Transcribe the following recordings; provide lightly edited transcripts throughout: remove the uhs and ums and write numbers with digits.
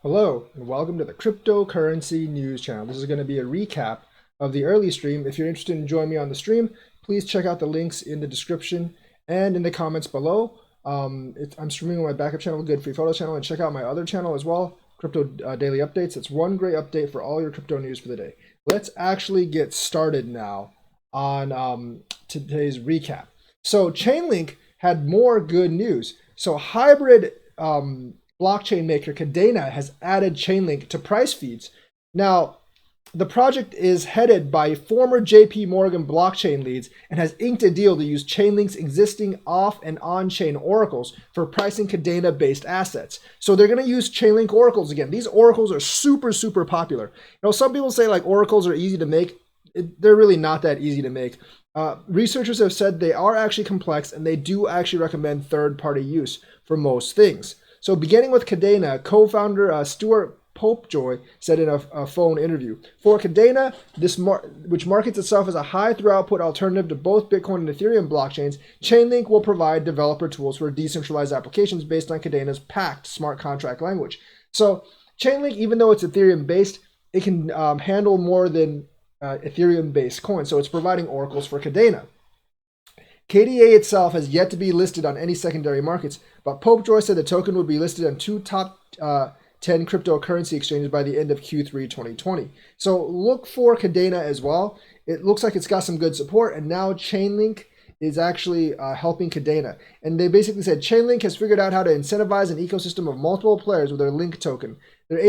Hello, and welcome to the Cryptocurrency News Channel. This is going to be a recap of the early stream. If you're interested in joining me on the stream, please check out the links in the description and in the comments below. I'm streaming on my backup channel, Good Free Photos channel, and check out my other channel as well, Crypto Daily Updates. It's one great update for all your crypto news for the day. Let's actually get started now on today's recap. So Chainlink had more good news. So hybrid blockchain maker Kadena has added Chainlink to price feeds. Now, the project is headed by former JP Morgan blockchain leads and has inked a deal to use Chainlink's existing off and on-chain oracles for pricing Kadena-based assets. So they're going to use Chainlink oracles again. These oracles are super popular. Some people say like oracles are easy to make. They're really not that easy to make. Researchers have said they are actually complex, and they do actually recommend third-party use for most things. So beginning with Kadena, co-founder Stuart Popejoy said in a phone interview, for Kadena, which markets itself as a high throughput alternative to both Bitcoin and Ethereum blockchains, Chainlink will provide developer tools for decentralized applications based on Kadena's packed smart contract language. So Chainlink, even though it's Ethereum based, it can handle more than Ethereum based coins. So it's providing oracles for Kadena. KDA itself has yet to be listed on any secondary markets, but Popejoy said the token would be listed on two top 10 cryptocurrency exchanges by the end of Q3 2020. So look for Kadena as well. It looks like it's got some good support, and now Chainlink is actually helping Kadena. And they basically said Chainlink has figured out how to incentivize an ecosystem of multiple players with their Link token. They're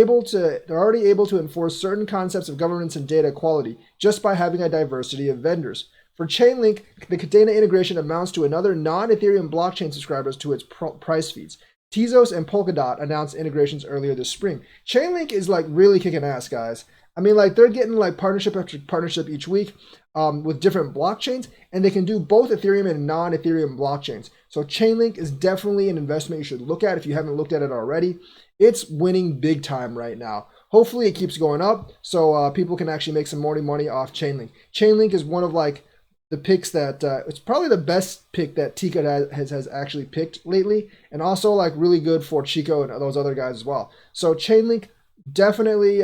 already able to enforce certain concepts of governance and data quality just by having a diversity of vendors. For Chainlink, the Kadena integration amounts to another non-Ethereum blockchain subscribers to its price feeds. Tezos and Polkadot announced integrations earlier this spring. Chainlink is like really kicking ass, guys. I mean, like they're getting like partnership after partnership each week with different blockchains, and they can do both Ethereum and non-Ethereum blockchains. So Chainlink is definitely an investment you should look at if you haven't looked at it already. It's winning big time right now. Hopefully it keeps going up so people can actually make some more money off Chainlink. Chainlink is one of like the picks that it's probably the best pick that Tika has actually picked lately, and also like really good for Chico and those other guys as well. So Chainlink definitely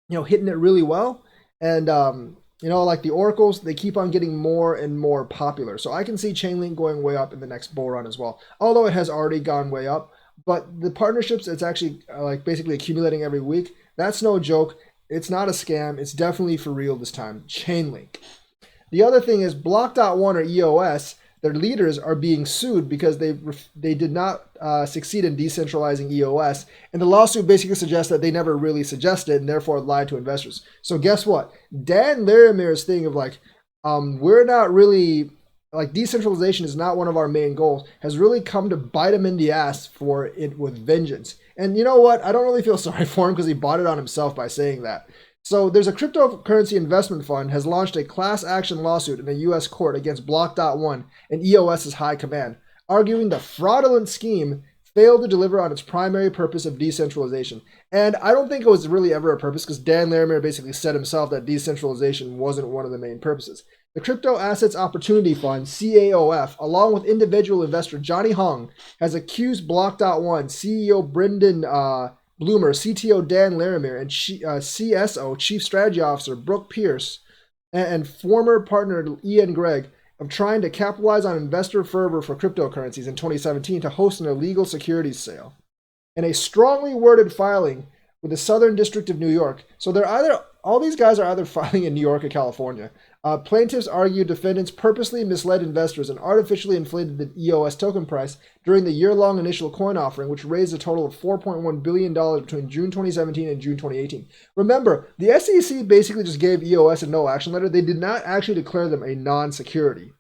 hitting it really well, and like the oracles, they keep on getting more and more popular. So I can see Chainlink going way up in the next bull run as well, although it has already gone way up. But the partnerships, it's actually like basically accumulating every week. That's no joke. It's not a scam. It's definitely for real this time. Chainlink. The other thing is Block.one or EOS, their leaders are being sued because they did not succeed in decentralizing EOS. And the lawsuit basically suggests that they never really suggested and therefore lied to investors. So guess what? Dan Larimer's thing of like, we're not really, like decentralization is not one of our main goals, has really come to bite him in the ass for it with vengeance. And you know what? I don't really feel sorry for him because he bought it on himself by saying that. So there's a cryptocurrency investment fund has launched a class action lawsuit in a U.S. court against Block.one and EOS's high command, arguing the fraudulent scheme failed to deliver on its primary purpose of decentralization. And I don't think it was really ever a purpose because Dan Larimer basically said himself that decentralization wasn't one of the main purposes. The Crypto Assets Opportunity Fund, CAOF, along with individual investor Johnny Hung, has accused Block.one CEO Brendan Bloomer, CTO Dan Larimer, and CSO, Chief Strategy Officer Brooke Pierce, and former partner Ian Gregg of trying to capitalize on investor fervor for cryptocurrencies in 2017 to host an illegal securities sale. In a strongly worded filing with the Southern District of New York, so all these guys are either filing in New York or California. Plaintiffs argue defendants purposely misled investors and artificially inflated the EOS token price during the year-long initial coin offering, which raised a total of $4.1 billion between June 2017 and June 2018. Remember, the SEC basically just gave EOS a no-action letter. They did not actually declare them a non-security.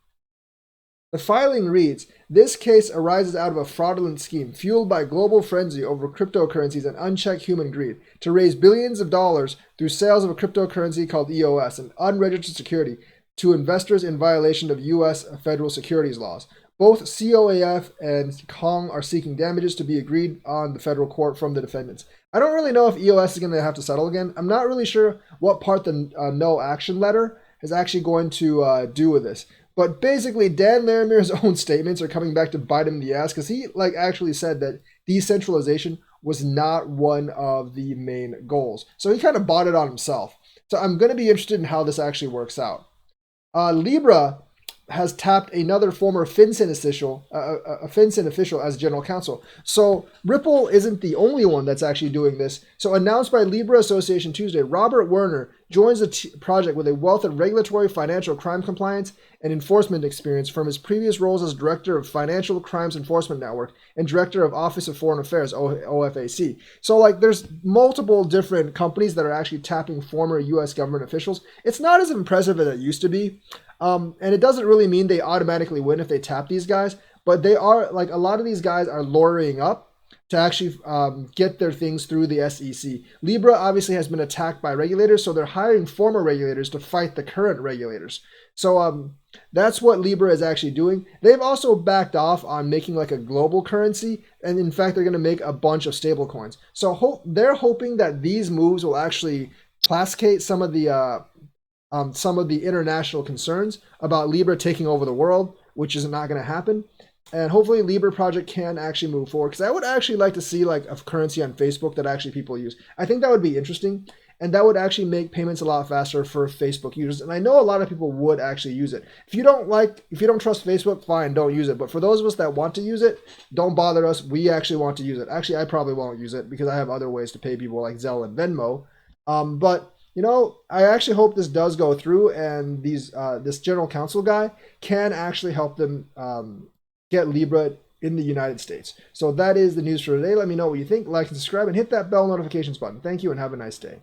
The filing reads, this case arises out of a fraudulent scheme fueled by global frenzy over cryptocurrencies and unchecked human greed to raise billions of dollars through sales of a cryptocurrency called EOS, an unregistered security, to investors in violation of U.S. federal securities laws. Both COAF and Kong are seeking damages to be agreed on the federal court from the defendants. I don't really know if EOS is going to have to settle again. I'm not really sure what part the no action letter is actually going to do with this. But basically, Dan Larimer's own statements are coming back to bite him in the ass because he actually said that decentralization was not one of the main goals. So he kind of bought it on himself. So I'm going to be interested in how this actually works out. Libra has tapped another former FinCEN official, a FinCEN official as general counsel. So Ripple isn't the only one that's actually doing this. So announced by Libra Association Tuesday, Robert Werner joins the project with a wealth of regulatory, financial crime compliance, and enforcement experience from his previous roles as Director of Financial Crimes Enforcement Network and Director of Office of Foreign Affairs, OFAC. So like there's multiple different companies that are actually tapping former US government officials. It's not as impressive as it used to be. And it doesn't really mean they automatically win if they tap these guys, but they are like a lot of these guys are lawyering up to actually get their things through the SEC. Libra obviously has been attacked by regulators, so they're hiring former regulators to fight the current regulators. So that's what Libra is actually doing. They've also backed off on making like a global currency, and in fact, they're going to make a bunch of stable coins. So they're hoping that these moves will actually placate some of the international concerns about Libra taking over the world, which is not going to happen. And hopefully Libra project can actually move forward, because I would actually like to see like a currency on Facebook that actually people use. I think that would be interesting, and that would actually make payments a lot faster for Facebook users. And I know a lot of people would actually use it. If you don't trust Facebook, fine, don't use it. But for those of us that want to use it, don't bother us. We actually want to use it. Actually, I probably won't use it because I have other ways to pay people like Zelle and Venmo. But you know, I actually hope this does go through, and this general counsel guy can actually help them get Libra in the United States. So that is the news for today. Let me know what you think. Like and subscribe and hit that bell notifications button. Thank you and have a nice day.